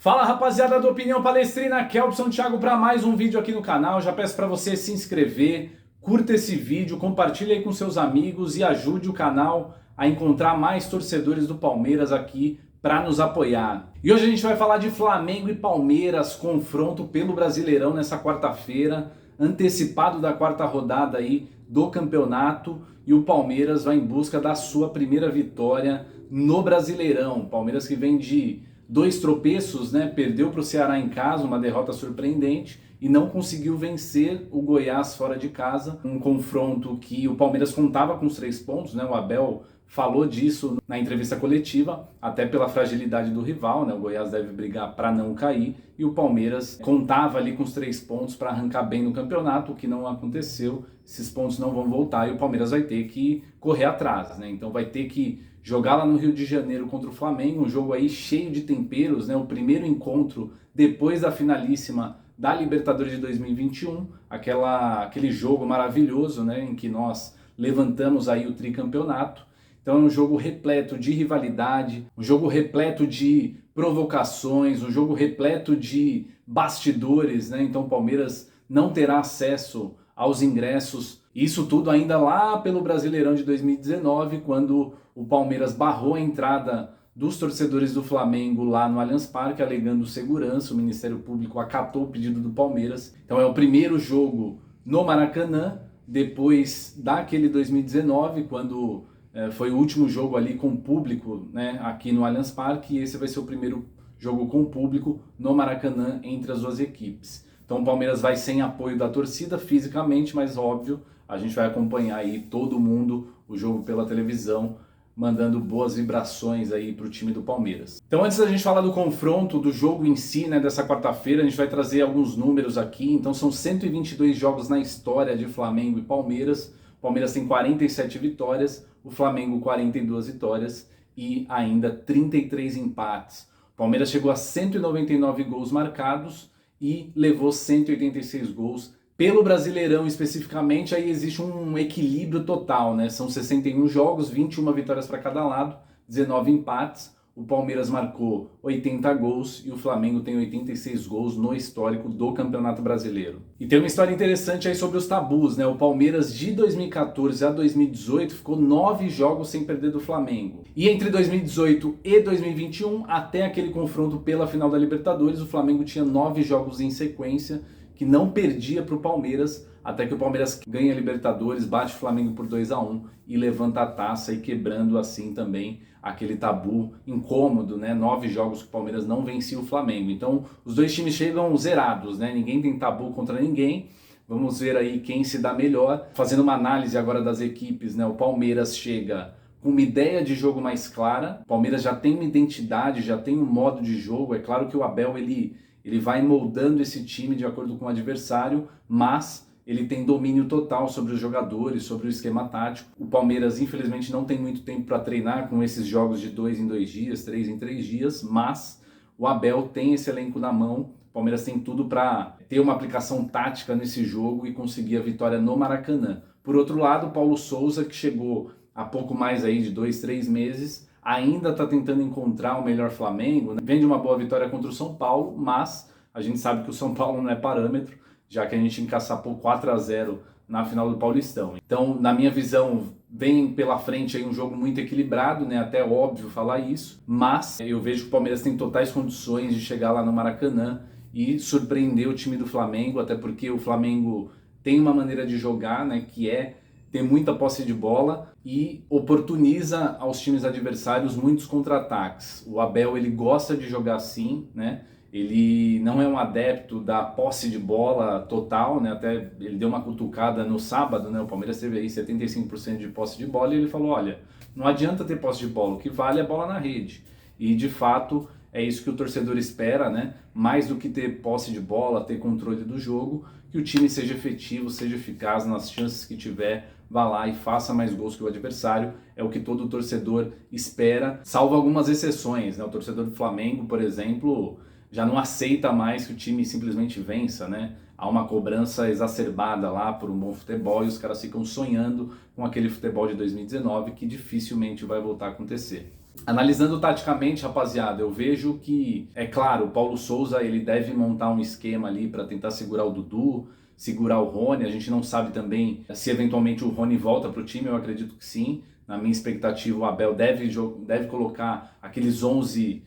Fala rapaziada do Opinião Palestrina, Kelpson Thiago para mais um vídeo aqui no canal. Já peço para você se inscrever, curta esse vídeo, compartilhe aí com seus amigos e ajude o canal a encontrar mais torcedores do Palmeiras aqui para nos apoiar. E hoje a gente vai falar de Flamengo e Palmeiras, confronto pelo Brasileirão nessa quarta-feira, antecipado da quarta rodada aí do campeonato, e o Palmeiras vai em busca da sua primeira vitória no Brasileirão. Palmeiras que vem de dois tropeços, né? Perdeu para o Ceará em casa, uma derrota surpreendente, e não conseguiu vencer o Goiás fora de casa. Um confronto que o Palmeiras contava com os 3 pontos, né? O Abel falou disso na entrevista coletiva, até pela fragilidade do rival, né? O Goiás deve brigar para não cair, e o Palmeiras contava ali com os 3 pontos para arrancar bem no campeonato, o que não aconteceu. Esses pontos não vão voltar e o Palmeiras vai ter que correr atrás, né? Então vai ter que jogar lá no Rio de Janeiro contra o Flamengo, um jogo aí cheio de temperos, né? O primeiro encontro depois da finalíssima da Libertadores de 2021, aquele jogo maravilhoso, né? Em que nós levantamos aí o tricampeonato. Então é um jogo repleto de rivalidade, um jogo repleto de provocações, um jogo repleto de bastidores, né? Então o Palmeiras não terá acesso aos ingressos. Isso tudo ainda lá pelo Brasileirão de 2019, quando o Palmeiras barrou a entrada dos torcedores do Flamengo lá no Allianz Parque, alegando segurança. O Ministério Público acatou o pedido do Palmeiras. Então é o primeiro jogo no Maracanã, depois daquele 2019, quando foi o último jogo ali com público, né, aqui no Allianz Parque, e esse vai ser o primeiro jogo com público no Maracanã entre as duas equipes. Então o Palmeiras vai sem apoio da torcida fisicamente, mas óbvio, a gente vai acompanhar aí todo mundo o jogo pela televisão, mandando boas vibrações aí para o time do Palmeiras. Então antes da gente falar do confronto, do jogo em si, né, dessa quarta-feira, a gente vai trazer alguns números aqui. Então são 122 jogos na história de Flamengo e Palmeiras. O Palmeiras tem 47 vitórias, o Flamengo 42 vitórias e ainda 33 empates. O Palmeiras chegou a 199 gols marcados e levou 186 gols. Pelo Brasileirão especificamente, aí existe um equilíbrio total, né? São 61 jogos, 21 vitórias para cada lado, 19 empates. O Palmeiras marcou 80 gols e o Flamengo tem 86 gols no histórico do Campeonato Brasileiro. E tem uma história interessante aí sobre os tabus, né? O Palmeiras de 2014 a 2018 ficou 9 jogos sem perder do Flamengo. E entre 2018 e 2021, até aquele confronto pela final da Libertadores, o Flamengo tinha 9 jogos em sequência que não perdia para o Palmeiras, até que o Palmeiras ganha a Libertadores, bate o Flamengo por 2-1 e levanta a taça, e quebrando assim também aquele tabu incômodo, né? 9 jogos que o Palmeiras não vencia o Flamengo. Então os dois times chegam zerados, né? Ninguém tem tabu contra ninguém. Vamos ver aí quem se dá melhor. Fazendo uma análise agora das equipes, né? O Palmeiras chega com uma ideia de jogo mais clara. O Palmeiras já tem uma identidade, já tem um modo de jogo. É claro que o Abel ele vai moldando esse time de acordo com o adversário, mas ele tem domínio total sobre os jogadores, sobre o esquema tático. O Palmeiras, infelizmente, não tem muito tempo para treinar com esses jogos de 2 em 2 dias, 3 em 3 dias, mas o Abel tem esse elenco na mão. O Palmeiras tem tudo para ter uma aplicação tática nesse jogo e conseguir a vitória no Maracanã. Por outro lado, o Paulo Souza, que chegou há pouco mais aí de 2, 3 meses, ainda está tentando encontrar o melhor Flamengo, né? Vem de uma boa vitória contra o São Paulo, mas a gente sabe que o São Paulo não é parâmetro, já que a gente encaçapou 4-0 na final do Paulistão. Então, na minha visão, vem pela frente aí um jogo muito equilibrado, né? Até óbvio falar isso, mas eu vejo que o Palmeiras tem totais condições de chegar lá no Maracanã e surpreender o time do Flamengo, até porque o Flamengo tem uma maneira de jogar, né, que é ter muita posse de bola e oportuniza aos times adversários muitos contra-ataques. O Abel, ele gosta de jogar assim, né? Ele não é um adepto da posse de bola total, né? Até ele deu uma cutucada no sábado, né? O Palmeiras teve aí 75% de posse de bola e ele falou, olha, não adianta ter posse de bola, o que vale é a bola na rede. E de fato é isso que o torcedor espera, né? Mais do que ter posse de bola, ter controle do jogo, que o time seja efetivo, seja eficaz nas chances que tiver, vá lá e faça mais gols que o adversário. É o que todo torcedor espera, salvo algumas exceções, né? O torcedor do Flamengo, por exemplo, já não aceita mais que o time simplesmente vença, né? Há uma cobrança exacerbada lá por um bom futebol e os caras ficam sonhando com aquele futebol de 2019 que dificilmente vai voltar a acontecer. Analisando taticamente, rapaziada, eu vejo que, é claro, o Paulo Souza ele deve montar um esquema ali para tentar segurar o Dudu, segurar o Rony. A gente não sabe também se eventualmente o Rony volta para o time, eu acredito que sim. Na minha expectativa, o Abel deve colocar aqueles 11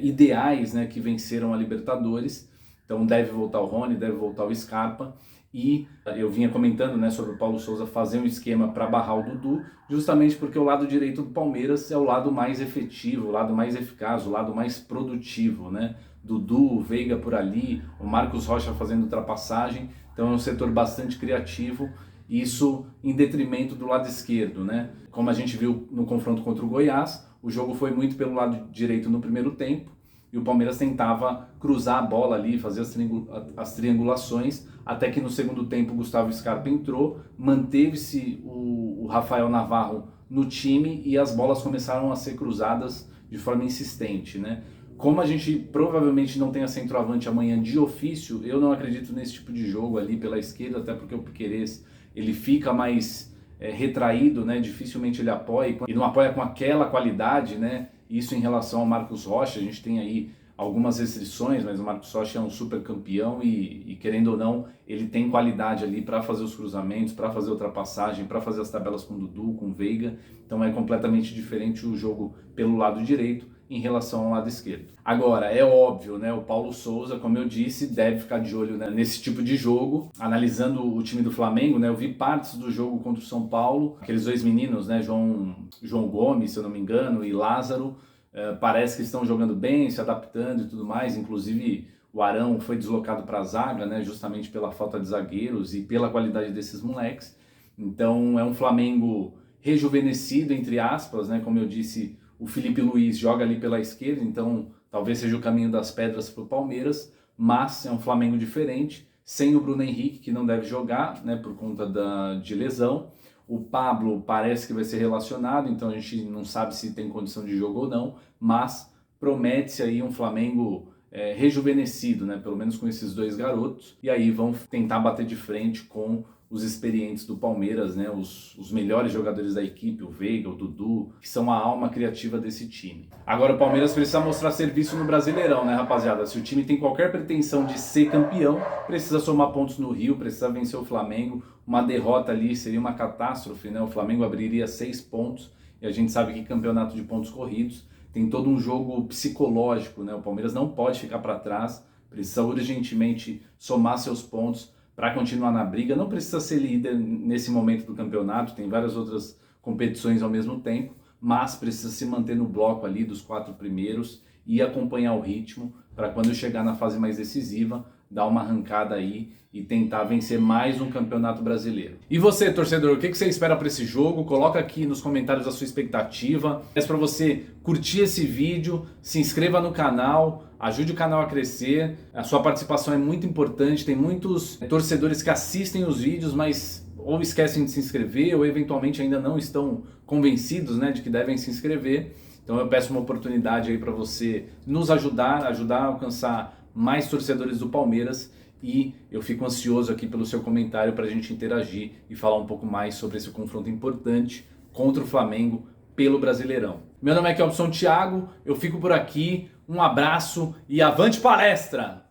ideais, né, que venceram a Libertadores. Então deve voltar o Rony, deve voltar o Scarpa. E eu vinha comentando, né, sobre o Paulo Souza fazer um esquema para barrar o Dudu, justamente porque o lado direito do Palmeiras é o lado mais efetivo, o lado mais eficaz, o lado mais produtivo, né? Dudu, Veiga por ali, o Marcos Rocha fazendo ultrapassagem, então é um setor bastante criativo, isso em detrimento do lado esquerdo, né? Como a gente viu no confronto contra o Goiás, o jogo foi muito pelo lado direito no primeiro tempo, e o Palmeiras tentava cruzar a bola ali, fazer as triangulações, até que no segundo tempo o Gustavo Scarpa entrou, manteve-se o Rafael Navarro no time e as bolas começaram a ser cruzadas de forma insistente, né? Como a gente provavelmente não tem a centroavante amanhã de ofício, eu não acredito nesse tipo de jogo ali pela esquerda, até porque o Piquerez ele fica mais retraído, né? Dificilmente ele apoia, e não apoia com aquela qualidade, né? Isso em relação ao Marcos Rocha, a gente tem aí algumas restrições, mas o Marcos Rocha é um super campeão e querendo ou não, ele tem qualidade ali para fazer os cruzamentos, para fazer ultrapassagem, para fazer as tabelas com o Dudu, com o Veiga, então é completamente diferente o jogo pelo lado direito em relação ao lado esquerdo. Agora, é óbvio, né, o Paulo Souza, como eu disse, deve ficar de olho, né, nesse tipo de jogo. Analisando o time do Flamengo, né, eu vi partes do jogo contra o São Paulo, aqueles dois meninos, né, João Gomes, se eu não me engano, e Lázaro, parece que estão jogando bem, se adaptando e tudo mais, inclusive o Arão foi deslocado para a zaga, né, justamente pela falta de zagueiros e pela qualidade desses moleques. Então é um Flamengo rejuvenescido, entre aspas, né, como eu disse, o Felipe Luiz joga ali pela esquerda, então talvez seja o caminho das pedras para o Palmeiras, mas é um Flamengo diferente, sem o Bruno Henrique, que não deve jogar, né, por conta de lesão. O Pablo parece que vai ser relacionado, então a gente não sabe se tem condição de jogo ou não, mas promete-se aí um Flamengo rejuvenescido, né, pelo menos com esses dois garotos, e aí vão tentar bater de frente com os experientes do Palmeiras, né, os melhores jogadores da equipe, o Veiga, o Dudu, que são a alma criativa desse time. Agora o Palmeiras precisa mostrar serviço no Brasileirão, né, rapaziada? Se o time tem qualquer pretensão de ser campeão, precisa somar pontos no Rio, precisa vencer o Flamengo. Uma derrota ali seria uma catástrofe, né? O Flamengo abriria 6 pontos e a gente sabe que campeonato de pontos corridos tem todo um jogo psicológico, né? O Palmeiras não pode ficar para trás, precisa urgentemente somar seus pontos para continuar na briga. Não precisa ser líder nesse momento do campeonato, tem várias outras competições ao mesmo tempo, mas precisa se manter no bloco ali dos 4 primeiros e acompanhar o ritmo para quando chegar na fase mais decisiva, dar uma arrancada aí e tentar vencer mais um campeonato brasileiro. E você, torcedor, o que você espera para esse jogo? Coloca aqui nos comentários a sua expectativa. Peço para você curtir esse vídeo, se inscreva no canal, ajude o canal a crescer. A sua participação é muito importante. Tem muitos torcedores que assistem os vídeos, mas ou esquecem de se inscrever ou eventualmente ainda não estão convencidos, né, de que devem se inscrever. Então eu peço uma oportunidade aí para você nos ajudar a alcançar mais torcedores do Palmeiras, e eu fico ansioso aqui pelo seu comentário para a gente interagir e falar um pouco mais sobre esse confronto importante contra o Flamengo pelo Brasileirão. Meu nome é Kelson Thiago, eu fico por aqui, um abraço e avante palestra!